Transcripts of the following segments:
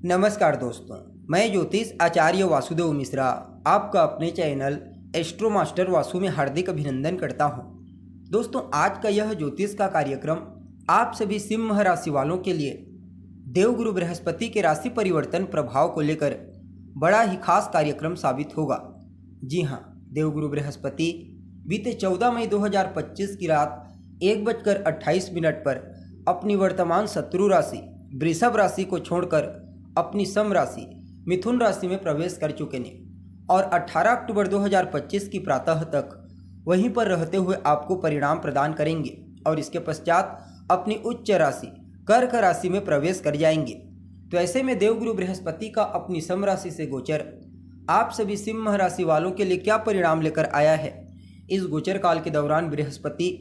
नमस्कार दोस्तों, मैं ज्योतिष आचार्य वासुदेव मिश्रा आपका अपने चैनल एस्ट्रो मास्टर वासु में हार्दिक अभिनंदन करता हूं। दोस्तों, आज का यह ज्योतिष का कार्यक्रम आप सभी सिंह राशि वालों के लिए देवगुरु बृहस्पति के राशि परिवर्तन प्रभाव को लेकर बड़ा ही खास कार्यक्रम साबित होगा। जी हाँ, देवगुरु बृहस्पति बीते 14 मई 2025 की रात 1:28 पर अपनी वर्तमान शत्रु राशि वृषभ राशि को छोड़कर अपनी सम राशि मिथुन राशि में प्रवेश कर चुके हैं और 18 अक्टूबर 2025 की प्रातः तक वहीं पर रहते हुए आपको परिणाम प्रदान करेंगे और इसके पश्चात अपनी उच्च राशि कर्क राशि में प्रवेश कर जाएंगे। तो ऐसे में देवगुरु बृहस्पति का अपनी सम राशि से गोचर आप सभी सिंह राशि वालों के लिए क्या परिणाम लेकर आया है। इस गोचर काल के दौरान बृहस्पति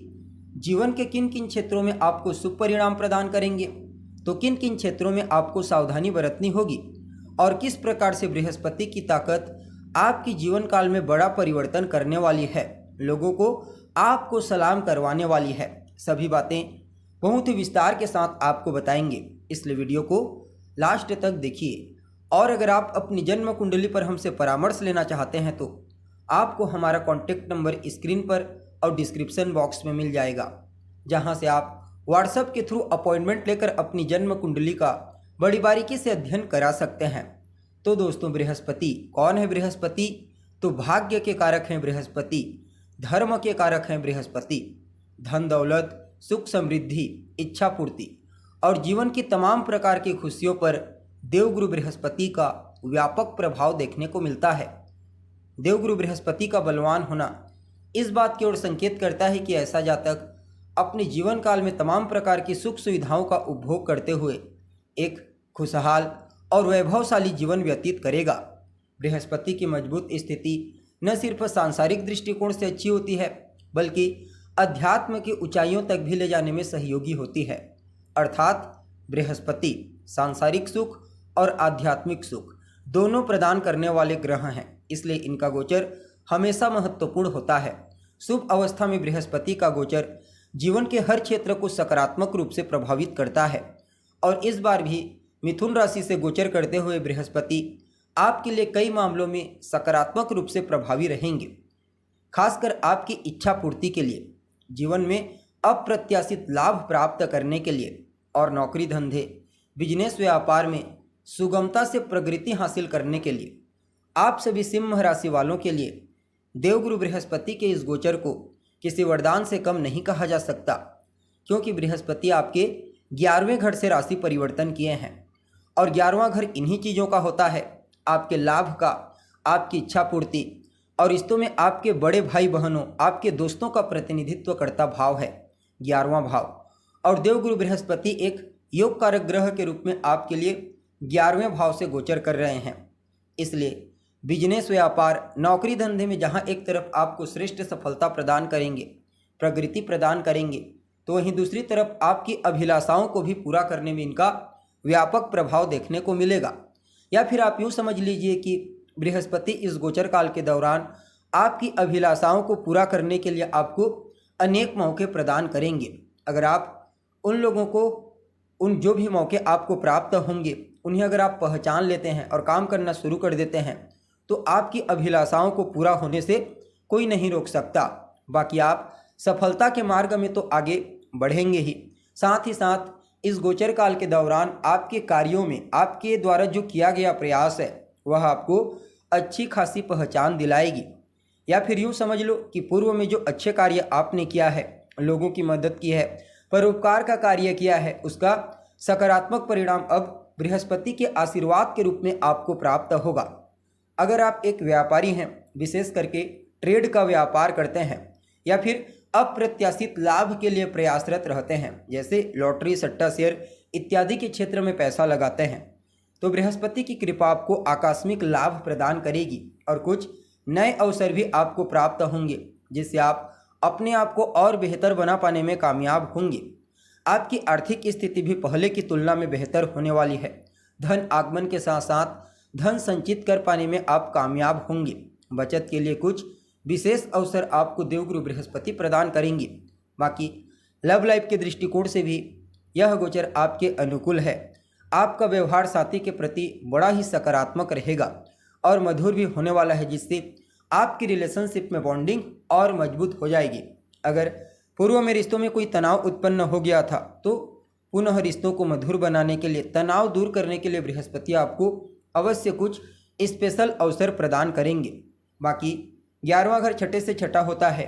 जीवन के किन किन क्षेत्रों में आपको शुभ परिणाम प्रदान करेंगे, तो किन किन क्षेत्रों में आपको सावधानी बरतनी होगी और किस प्रकार से बृहस्पति की ताकत आपकी जीवन काल में बड़ा परिवर्तन करने वाली है, लोगों को आपको सलाम करवाने वाली है, सभी बातें बहुत ही विस्तार के साथ आपको बताएंगे। इसलिए वीडियो को लास्ट तक देखिए। और अगर आप अपनी जन्म कुंडली पर हमसे परामर्श लेना चाहते हैं तो आपको हमारा कॉन्टैक्ट नंबर स्क्रीन पर और डिस्क्रिप्शन बॉक्स में मिल जाएगा, जहां से आप व्हाट्सएप के थ्रू अपॉइंटमेंट लेकर अपनी जन्म कुंडली का बड़ी बारीकी से अध्ययन करा सकते हैं। तो दोस्तों, बृहस्पति कौन है? बृहस्पति तो भाग्य के कारक हैं बृहस्पति, धर्म के कारक हैं बृहस्पति, धन दौलत, सुख समृद्धि, इच्छा पूर्ति और जीवन की तमाम प्रकार की खुशियों पर देवगुरु बृहस्पति का व्यापक प्रभाव देखने को मिलता है। देवगुरु बृहस्पति का बलवान होना इस बात की ओर संकेत करता है कि ऐसा जातक अपने जीवन काल में तमाम प्रकार की सुख सुविधाओं का उपभोग करते हुए एक खुशहाल और वैभवशाली जीवन व्यतीत करेगा। बृहस्पति की मजबूत स्थिति न सिर्फ सांसारिक दृष्टिकोण से अच्छी होती है, बल्कि अध्यात्म की ऊंचाइयों तक भी ले जाने में सहयोगी होती है। अर्थात बृहस्पति सांसारिक सुख और आध्यात्मिक सुख दोनों प्रदान करने वाले ग्रह हैं, इसलिए इनका गोचर हमेशा महत्वपूर्ण होता है। शुभ अवस्था में बृहस्पति का गोचर जीवन के हर क्षेत्र को सकारात्मक रूप से प्रभावित करता है और इस बार भी मिथुन राशि से गोचर करते हुए बृहस्पति आपके लिए कई मामलों में सकारात्मक रूप से प्रभावी रहेंगे, खासकर आपकी इच्छा पूर्ति के लिए, जीवन में अप्रत्याशित लाभ प्राप्त करने के लिए और नौकरी धंधे, बिजनेस व्यापार में सुगमता से प्रगति हासिल करने के लिए। आप सभी सिंह राशि वालों के लिए देवगुरु बृहस्पति के इस गोचर को किसी वरदान से कम नहीं कहा जा सकता, क्योंकि बृहस्पति आपके 11वें घर से राशि परिवर्तन किए हैं और 11वां घर इन्हीं चीज़ों का होता है, आपके लाभ का, आपकी इच्छा पूर्ति और रिश्तों में आपके बड़े भाई बहनों, आपके दोस्तों का प्रतिनिधित्व करता भाव है 11वां भाव। और देवगुरु बृहस्पति एक योग कारक ग्रह के रूप में आपके लिए 11वें भाव से गोचर कर रहे हैं। इसलिए बिजनेस व्यापार, नौकरी धंधे में जहां एक तरफ आपको श्रेष्ठ सफलता प्रदान करेंगे, प्रगति प्रदान करेंगे, तो वहीं दूसरी तरफ आपकी अभिलाषाओं को भी पूरा करने में इनका व्यापक प्रभाव देखने को मिलेगा। या फिर आप यूँ समझ लीजिए कि बृहस्पति इस गोचर काल के दौरान आपकी अभिलाषाओं को पूरा करने के लिए आपको अनेक मौके प्रदान करेंगे। अगर आप उन लोगों को, उन जो भी मौके आपको प्राप्त होंगे उन्हें अगर आप पहचान लेते हैं और काम करना शुरू कर देते हैं तो आपकी अभिलाषाओं को पूरा होने से कोई नहीं रोक सकता। बाकी आप सफलता के मार्ग में तो आगे बढ़ेंगे ही, साथ ही साथ इस गोचर काल के दौरान आपके कार्यों में आपके द्वारा जो किया गया प्रयास है वह आपको अच्छी खासी पहचान दिलाएगी। या फिर यूँ समझ लो कि पूर्व में जो अच्छे कार्य आपने किया है, लोगों की मदद की है, परोपकार का कार्य किया है, उसका सकारात्मक परिणाम अब बृहस्पति के आशीर्वाद के रूप में आपको प्राप्त होगा। अगर आप एक व्यापारी हैं, विशेष करके ट्रेड का व्यापार करते हैं या फिर अप्रत्याशित लाभ के लिए प्रयासरत रहते हैं, जैसे लॉटरी, सट्टा, शेयर इत्यादि के क्षेत्र में पैसा लगाते हैं, तो बृहस्पति की कृपा आपको आकस्मिक लाभ प्रदान करेगी और कुछ नए अवसर भी आपको प्राप्त होंगे, जिससे आप अपने आप को और बेहतर बना पाने में कामयाब होंगे। आपकी आर्थिक स्थिति भी पहले की तुलना में बेहतर होने वाली है। धन आगमन के साथ साथ धन संचित कर पाने में आप कामयाब होंगे। बचत के लिए कुछ विशेष अवसर आपको देवगुरु बृहस्पति प्रदान करेंगे। बाकी लव लाइफ के दृष्टिकोण से भी यह गोचर आपके अनुकूल है। आपका व्यवहार साथी के प्रति बड़ा ही सकारात्मक रहेगा और मधुर भी होने वाला है, जिससे आपकी रिलेशनशिप में बॉन्डिंग और मजबूत हो जाएगी। अगर पूर्व में रिश्तों में कोई तनाव उत्पन्न हो गया था तो पुनः रिश्तों को मधुर बनाने के लिए, तनाव दूर करने के लिए बृहस्पति आपको अवश्य कुछ स्पेशल अवसर प्रदान करेंगे। बाकी 11वां घर छठे से छठा होता है,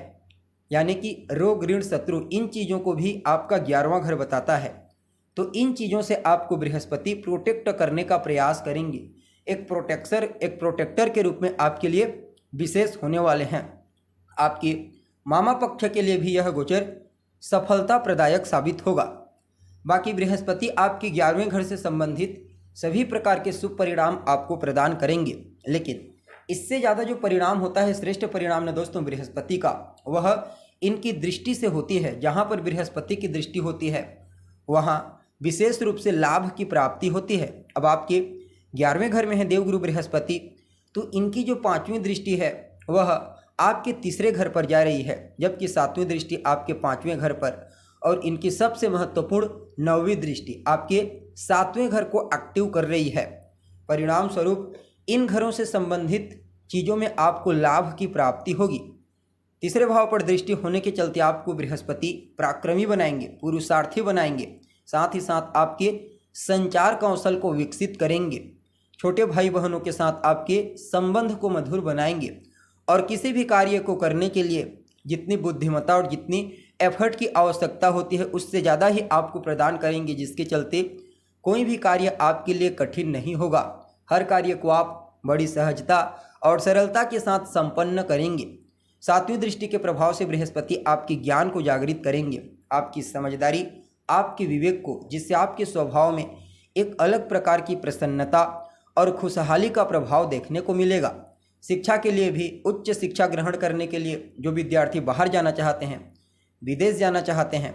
यानी कि रोग, ऋण, शत्रु, इन चीज़ों को भी आपका 11वां घर बताता है। तो इन चीज़ों से आपको बृहस्पति प्रोटेक्ट करने का प्रयास करेंगे। एक प्रोटेक्टर के रूप में आपके लिए विशेष होने वाले हैं। आपके मामा पक्ष के लिए भी यह गोचर सफलता प्रदायक साबित होगा। बाकी बृहस्पति आपके 11वें घर से संबंधित सभी प्रकार के शुभ परिणाम आपको प्रदान करेंगे, लेकिन इससे ज़्यादा जो परिणाम होता है, श्रेष्ठ परिणाम ना दोस्तों बृहस्पति का, वह इनकी दृष्टि से होती है। जहाँ पर बृहस्पति की दृष्टि होती है वहाँ विशेष रूप से लाभ की प्राप्ति होती है। अब आपके 11वें घर में है देवगुरु बृहस्पति, तो इनकी जो 5वीं दृष्टि है वह आपके तीसरे घर पर जा रही है, जबकि 7वीं दृष्टि आपके 5वें घर पर, और इनकी सबसे महत्वपूर्ण 9वीं दृष्टि आपके 7वें घर को एक्टिव कर रही है। परिणाम स्वरूप इन घरों से संबंधित चीज़ों में आपको लाभ की प्राप्ति होगी। तीसरे भाव पर दृष्टि होने के चलते आपको बृहस्पति पराक्रमी बनाएंगे, पुरुषार्थी बनाएंगे, साथ ही साथ आपके संचार कौशल को विकसित करेंगे। छोटे भाई बहनों के साथ आपके संबंध को मधुर बनाएंगे और किसी भी कार्य को करने के लिए जितनी बुद्धिमत्ता और जितनी एफर्ट की आवश्यकता होती है उससे ज़्यादा ही आपको प्रदान करेंगे, जिसके चलते कोई भी कार्य आपके लिए कठिन नहीं होगा। हर कार्य को आप बड़ी सहजता और सरलता के साथ संपन्न करेंगे। 7वीं दृष्टि के प्रभाव से बृहस्पति आपके ज्ञान को जागृत करेंगे, आपकी समझदारी, आपके विवेक को, जिससे आपके स्वभाव में एक अलग प्रकार की प्रसन्नता और खुशहाली का प्रभाव देखने को मिलेगा। शिक्षा के लिए भी, उच्च शिक्षा ग्रहण करने के लिए जो विद्यार्थी बाहर जाना चाहते हैं, विदेश जाना चाहते हैं,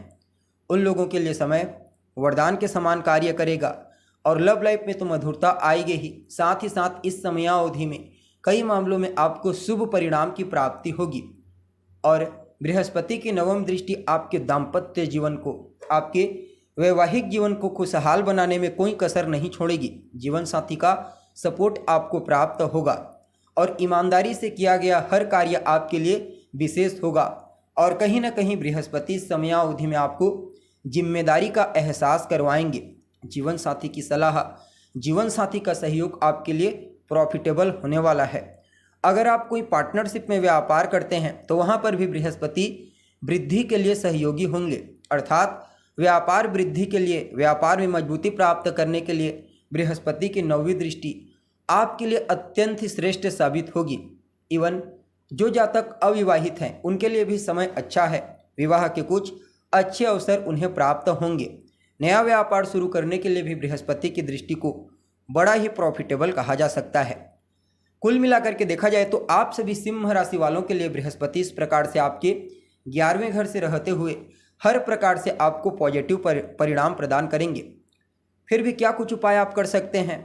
उन लोगों के लिए समय वरदान के समान कार्य करेगा और लव लाइफ में तो मधुरता आएगी ही। साथ ही साथ इस समयावधि में कई मामलों में आपको शुभ परिणाम की प्राप्ति होगी। और बृहस्पति की 9वीं दृष्टि आपके दाम्पत्य जीवन को, आपके वैवाहिक जीवन को खुशहाल बनाने में कोई कसर नहीं छोड़ेगी। जीवन साथी का सपोर्ट आपको प्राप्त होगा और ईमानदारी से किया गया हर कार्य आपके लिए विशेष होगा। और कहीं ना कहीं बृहस्पति समयावधि में आपको जिम्मेदारी का एहसास करवाएंगे। जीवन साथी की सलाह, जीवन साथी का सहयोग आपके लिए प्रॉफिटेबल होने वाला है। अगर आप कोई पार्टनरशिप में व्यापार करते हैं तो वहाँ पर भी बृहस्पति वृद्धि के लिए सहयोगी होंगे, अर्थात व्यापार वृद्धि के लिए, व्यापार में मजबूती प्राप्त करने के लिए बृहस्पति की 9वीं दृष्टि आपके लिए अत्यंत ही श्रेष्ठ साबित होगी। इवन जो जातक अविवाहित हैं उनके लिए भी समय अच्छा है। विवाह के कुछ अच्छे अवसर उन्हें प्राप्त होंगे। नया व्यापार शुरू करने के लिए भी बृहस्पति की दृष्टि को बड़ा ही प्रॉफिटेबल कहा जा सकता है। कुल मिलाकर के देखा जाए तो आप सभी सिंह राशि वालों के लिए बृहस्पति इस प्रकार से आपके 11वें घर से रहते हुए हर प्रकार से आपको पॉजिटिव परिणाम प्रदान करेंगे। फिर भी क्या कुछ उपाय आप कर सकते हैं?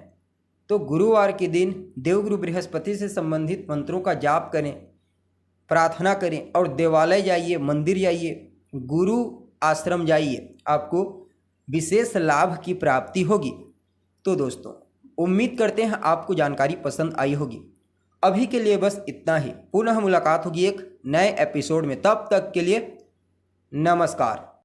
तो गुरुवार के दिन देवगुरु बृहस्पति से संबंधित मंत्रों का जाप करें, प्रार्थना करें और देवालय जाइए, मंदिर जाइए, गुरु आश्रम जाइए, आपको विशेष लाभ की प्राप्ति होगी। तो दोस्तों, उम्मीद करते हैं आपको जानकारी पसंद आई होगी। अभी के लिए बस इतना ही। पुनः मुलाकात होगी एक नए एपिसोड में। तब तक के लिए नमस्कार।